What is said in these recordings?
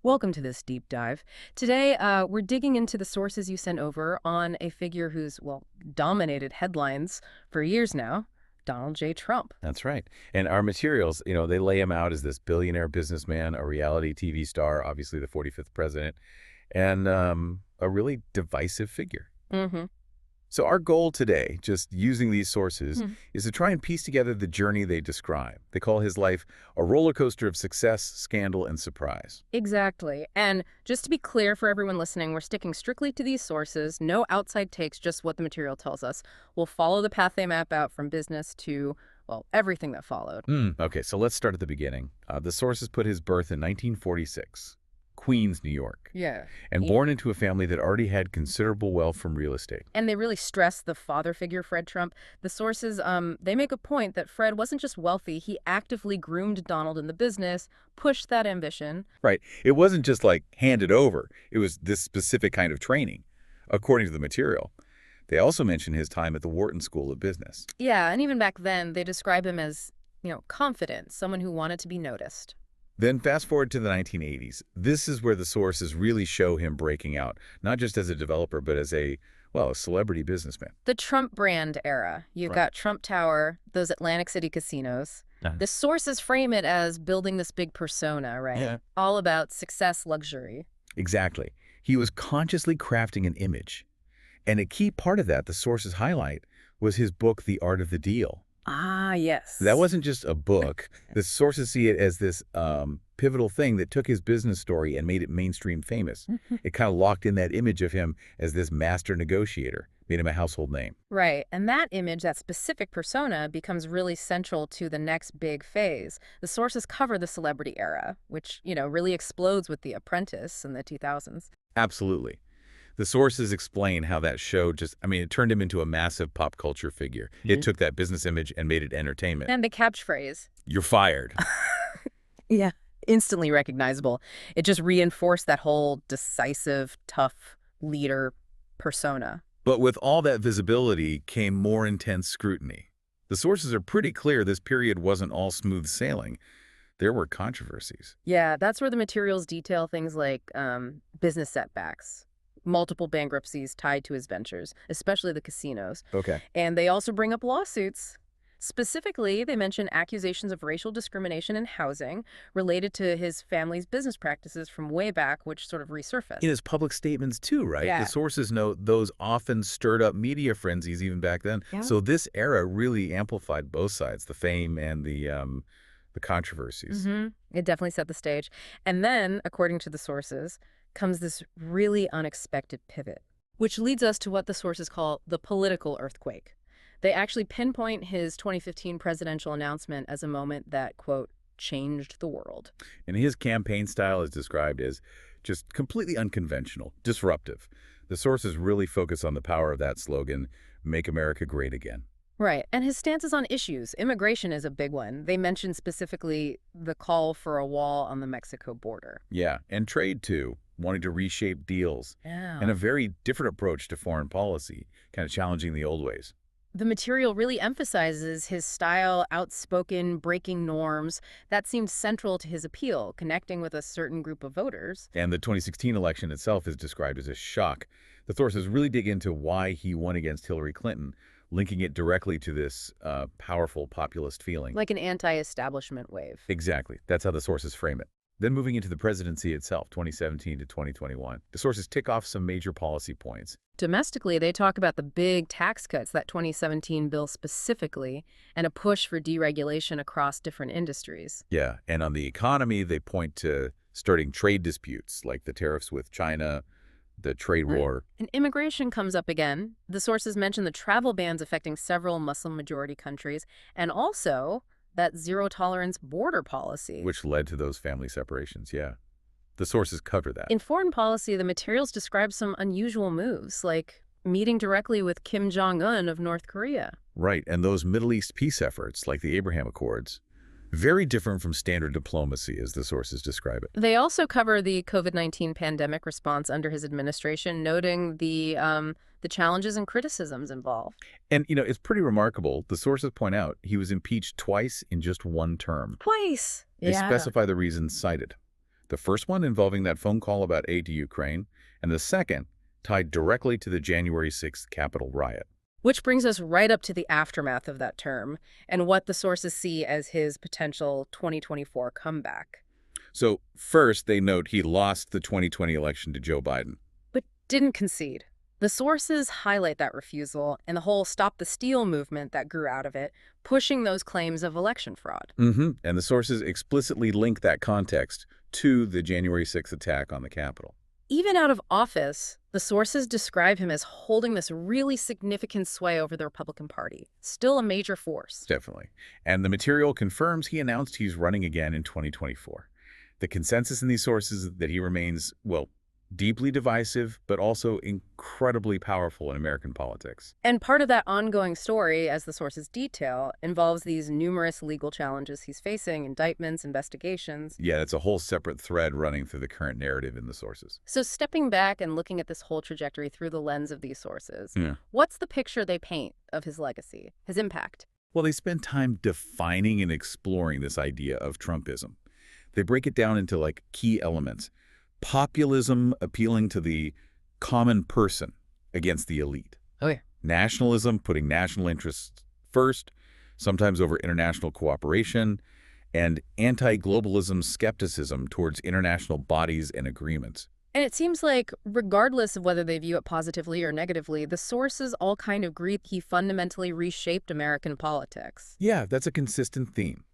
Welcome to this deep dive. Today, we're digging into the sources you sent over on a figure who's, well, dominated headlines for years now, Donald J. Trump. That's right. And our materials, they lay him out as this billionaire businessman, a reality TV star, obviously the 45th president, and a really divisive figure. Mm-hmm. So our goal today, just using these sources, Hmm. is to try and piece together the journey they describe. They call his life a roller coaster of success, scandal, and surprise. Exactly. And just to be clear for everyone listening, we're sticking strictly to these sources, no outside takes, just what the material tells us. We'll follow the path they map out from business to, well, everything that followed. Okay, so let's start at the beginning. The sources put his birth in 1946, Queens, New York, Yeah. and born into a family that already had considerable wealth from real estate. And they really stress the father figure, Fred Trump. The sources, they make a point that Fred wasn't just wealthy, he actively groomed Donald in the business, pushed that ambition. Right. It wasn't just like handed over. It was this specific kind of training, according to the material. They also mention his time at the Wharton School of Business. Yeah, and even back then, they describe him as, confident, someone who wanted to be noticed. Then fast forward to the 1980s. This is where the sources really show him breaking out, not just as a developer, but as a celebrity businessman. The Trump brand era. You've Right. got Trump Tower, those Atlantic City casinos. The sources frame it as building this big persona, right? Yeah. All about success, luxury. Exactly. He was consciously crafting an image. And a key part of that, the sources highlight, was his book, The Art of the Deal. Ah, yes. That wasn't just a book. The sources see it as this pivotal thing that took his business story and made it mainstream famous. It kind of locked in that image of him as this master negotiator, made him a household name. Right. And that image, that specific persona, becomes really central to the next big phase. The sources cover the celebrity era, which, really explodes with The Apprentice in the 2000s. Absolutely. The sources explain how that show it turned him into a massive pop culture figure. It took that business image and made it entertainment. And the catchphrase. You're fired. Yeah. Instantly recognizable. It just reinforced that whole decisive, tough leader persona. But with all that visibility came more intense scrutiny. The sources are pretty clear this period wasn't all smooth sailing. There were controversies. Yeah, that's where the materials detail things like business setbacks, multiple bankruptcies tied to his ventures, especially the casinos. Okay. And they also bring up lawsuits. Specifically, they mention accusations of racial discrimination in housing related to his family's business practices from way back, which sort of resurfaced. In his public statements too, right? Yeah. The sources note those often stirred up media frenzies even back then. Yeah. So this era really amplified both sides, the fame and the controversies. It definitely set the stage. And then, according to the sources, comes this really unexpected pivot, which leads us to what the sources call the political earthquake. They actually pinpoint his 2015 presidential announcement as a moment that, quote, changed the world. And his campaign style is described as just completely unconventional, disruptive. The sources really focus on the power of that slogan, Make America Great Again. Right. And his stances on issues. Immigration is a big one. They mention specifically the call for a wall on the Mexico border. Yeah, and trade too, wanting to reshape deals, Yeah. and a very different approach to foreign policy, kind of challenging the old ways. The material really emphasizes his style, outspoken, breaking norms. That seemed central to his appeal, connecting with a certain group of voters. And the 2016 election itself is described as a shock. The sources really dig into why he won against Hillary Clinton, linking it directly to this powerful populist feeling. Like an anti-establishment wave. Exactly. That's how the sources frame it. Then moving into the presidency itself, 2017 to 2021, the sources tick off some major policy points. Domestically, they talk about the big tax cuts, that 2017 bill specifically, and a push for deregulation across different industries. Yeah, and on the economy, they point to starting trade disputes like the tariffs with China, the trade war. And immigration comes up again. The sources mention the travel bans affecting several Muslim-majority countries, and also that zero-tolerance border policy. Which led to those family separations, yeah. The sources cover that. In foreign policy, the materials describe some unusual moves, like meeting directly with Kim Jong-un of North Korea. Right, and those Middle East peace efforts, like the Abraham Accords, very different from standard diplomacy, as the sources describe it. They also cover the COVID-19 pandemic response under his administration, noting the challenges and criticisms involved. And, it's pretty remarkable. The sources point out he was impeached twice in just one term. Twice. They specify the reasons cited. The first one involving that phone call about aid to Ukraine, and the second tied directly to the January 6th Capitol riot. Which brings us right up to the aftermath of that term and what the sources see as his potential 2024 comeback. So first, they note he lost the 2020 election to Joe Biden. But didn't concede. The sources highlight that refusal and the whole Stop the Steal movement that grew out of it, pushing those claims of election fraud. And the sources explicitly link that context to the January 6th attack on the Capitol. Even out of office, the sources describe him as holding this really significant sway over the Republican Party, still a major force. Definitely. And the material confirms he announced he's running again in 2024. The consensus in these sources is that he remains, well, deeply divisive, but also incredibly powerful in American politics. And part of that ongoing story, as the sources detail, involves these numerous legal challenges he's facing, indictments, investigations. Yeah, it's a whole separate thread running through the current narrative in the sources. So stepping back and looking at this whole trajectory through the lens of these sources, Yeah. what's the picture they paint of his legacy, his impact? Well, they spend time defining and exploring this idea of Trumpism. They break it down into like key elements. Populism appealing to the common person against the elite. Oh, yeah. Nationalism putting national interests first, sometimes over international cooperation, and anti-globalism skepticism towards international bodies and agreements. And it seems like, regardless of whether they view it positively or negatively, the sources all kind of agree he fundamentally reshaped American politics. Yeah, that's a consistent theme.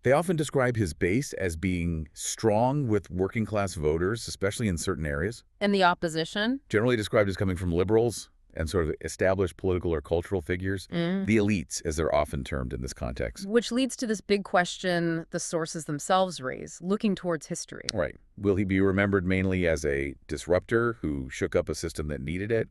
They often describe his base as being strong with working-class voters, especially in certain areas. And the opposition? Generally described as coming from liberals and sort of established political or cultural figures. The elites, as they're often termed in this context. Which leads to this big question the sources themselves raise, looking towards history. Right. Will he be remembered mainly as a disruptor who shook up a system that needed it?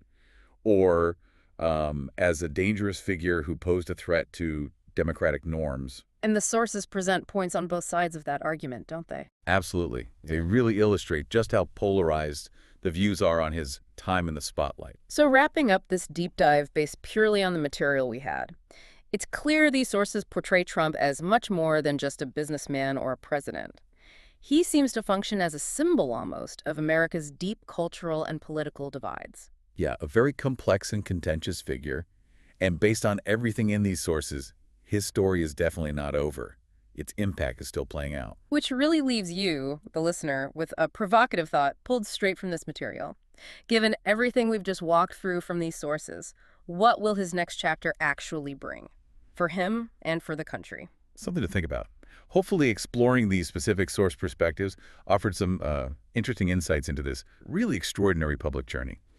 Or as a dangerous figure who posed a threat to democratic norms? And the sources present points on both sides of that argument, don't they? Absolutely. They really illustrate just how polarized the views are on his time in the spotlight. So wrapping up this deep dive based purely on the material we had, it's clear these sources portray Trump as much more than just a businessman or a president. He seems to function as a symbol almost of America's deep cultural and political divides. Yeah, a very complex and contentious figure. And based on everything in these sources, his story is definitely not over. Its impact is still playing out. Which really leaves you, the listener, with a provocative thought pulled straight from this material. Given everything we've just walked through from these sources, what will his next chapter actually bring? For him and for the country. Something to think about. Hopefully exploring these specific source perspectives offered some interesting insights into this really extraordinary public journey.